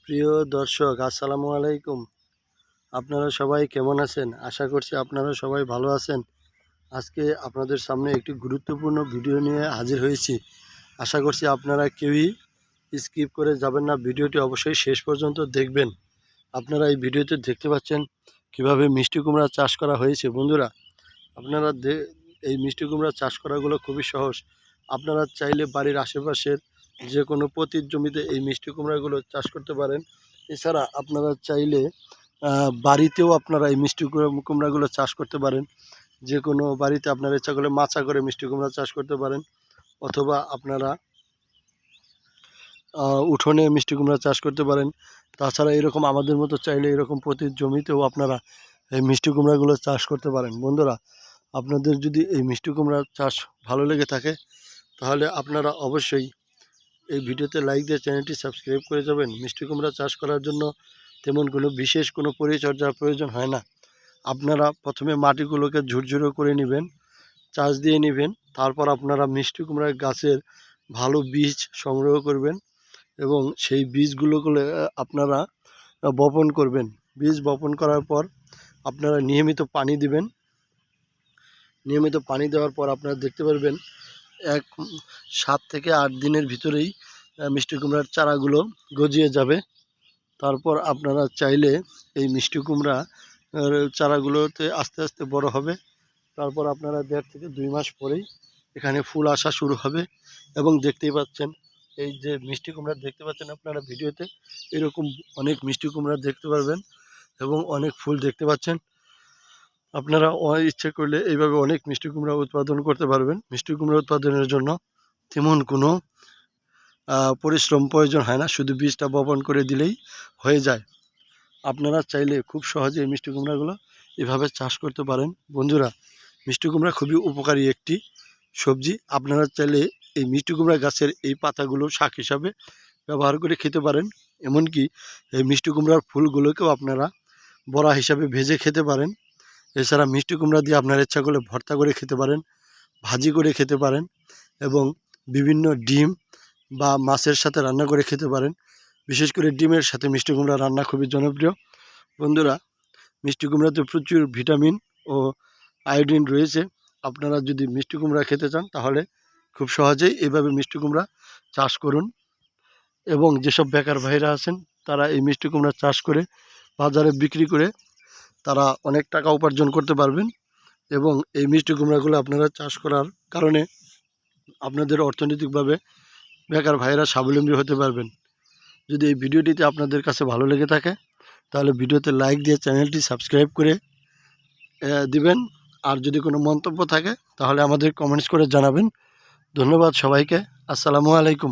প্রিয় দর্শক, আসসালামু আলাইকুম। আপনারা সবাই কেমন আছেন? আশা করছি আপনারা সবাই ভালো আছেন। আজকে আপনাদের সামনে একটি গুরুত্বপূর্ণ ভিডিও নিয়ে হাজির হয়েছি। আশা করছি আপনারা কেউই স্কিপ করে যাবেন না, ভিডিওটি অবশ্যই শেষ পর্যন্ত দেখবেন। আপনারা এই ভিডিওতে দেখতে পাচ্ছেন কিভাবে মিষ্টি কুমড়া চাষ করা হয়েছে। বন্ধুরা, আপনারা এই মিষ্টি কুমড়া চাষ করাগুলো খুবই সহজ। আপনারা চাইলে বাড়ির আশেপাশের যে কোনো পতির জমিতে এই মিষ্টি কুমড়াগুলো চাষ করতে পারেন। এছাড়া আপনারা চাইলে বাড়িতেও আপনারা এই মিষ্টি কুমড়াগুলো চাষ করতে পারেন। যে কোনো বাড়িতে আপনারা ইচ্ছা করলে মাচা করে মিষ্টি কুমড়া চাষ করতে পারেন, অথবা আপনারা উঠোনে মিষ্টি কুমড়া চাষ করতে পারেন। তাছাড়া এরকম আমাদের মতো চাইলে এরকম প্রতি জমিতেও আপনারা এই মিষ্টি কুমড়াগুলো চাষ করতে পারেন। বন্ধুরা, আপনাদের যদি এই মিষ্টি কুমড়ার চাষ ভালো লেগে থাকে তাহলে আপনারা অবশ্যই এই ভিডিওতে লাইক দিয়ে চ্যানেলটি সাবস্ক্রাইব করে যাবেন। মিষ্টি কুমড়া চাষ করার জন্য তেমন কোনো বিশেষ কোনো পরিচর্যার প্রয়োজন হয় না। আপনারা প্রথমে মাটিগুলোকে ঝুরঝুরে করে নেবেন, চাষ দিয়ে নেবেন। তারপর আপনারা মিষ্টি কুমড়ার গাছের ভালো বীজ সংগ্রহ করবেন এবং সেই বীজগুলোকে আপনারা বপন করবেন। বীজ বপন করার পর আপনারা নিয়মিত পানি দিবেন। নিয়মিত পানি দেওয়ার পর আপনারা দেখতে পারবেন 7 থেকে 8 দিনের ভিতরেই মিষ্টি কুমড়ার চারাগুলো গজিয়ে যাবে। তারপর আপনারা চাইলে এই মিষ্টি কুমড়া চারাগুলোতে আস্তে আস্তে বড় হবে। তারপর আপনারা 1.5 থেকে 2 মাস পরেই এখানে ফুল আসা শুরু হবে। এবং দেখতেই পাচ্ছেন এই যে মিষ্টি কুমড়া দেখতে পাচ্ছেন আপনারা ভিডিওতে, এরকম অনেক মিষ্টি কুমড়া দেখতে পারবেন এবং অনেক ফুল দেখতে পাচ্ছেন। আপনারা ইচ্ছে করলে এইভাবে অনেক মিষ্টি কুমড়া উৎপাদন করতে পারবেন। মিষ্টি কুমড়া উৎপাদনের জন্য তেমন কোনো পরিশ্রম প্রয়োজন হয় না, শুধু বীজটা বপন করে দিলেই হয়ে যায়। আপনারা চাইলে খুব সহজে এই মিষ্টি কুমড়াগুলো এভাবে চাষ করতে পারেন। বন্ধুরা, মিষ্টি কুমড়া খুবই উপকারী একটি সবজি। আপনারা চাইলে এই মিষ্টি কুমড়া গাছের এই পাতাগুলো শাক হিসাবে ব্যবহার করে খেতে পারেন। এমনকি এই মিষ্টি কুমড়ার ফুলগুলোকেও আপনারা বড়া হিসাবে ভেজে খেতে পারেন। এছাড়া মিষ্টি কুমড়া দিয়ে আপনারা ইচ্ছা করলে ভর্তা করে খেতে পারেন, ভাজি করে খেতে পারেন এবং বিভিন্ন ডিম বা মাছের সাথে রান্না করে খেতে পারেন। বিশেষ করে ডিমের সাথে মিষ্টি কুমড়া রান্না খুবই জনপ্রিয়। বন্ধুরা, মিষ্টি কুমড়াতে প্রচুর ভিটামিন ও আয়োডিন রয়েছে। আপনারা যদি মিষ্টি কুমড়া খেতে চান তাহলে খুব সহজেই এভাবে মিষ্টি কুমড়া চাষ করুন। এবং যেসব বেকার ভাইরা আছেন তারা এই মিষ্টি কুমড়া চাষ করে বাজারে বিক্রি করে তারা অনেক টাকা উপার্জন করতে পারবেন। এবং এই মিষ্টি কুমড়াগুলো আপনারা চাষ করার কারণে আপনাদের অর্থনৈতিকভাবে বেকার ভাইরা স্বাবলম্বী হতে পারবেন। যদি এই ভিডিওটিতে আপনাদের কাছে ভালো লেগে থাকে তাহলে ভিডিওতে লাইক দিয়ে চ্যানেলটি সাবস্ক্রাইব করে দিবেন। আর যদি কোনো মন্তব্য থাকে তাহলে আমাদের কমেন্টস করে জানাবেন। ধন্যবাদ সবাইকে। আসসালামু আলাইকুম।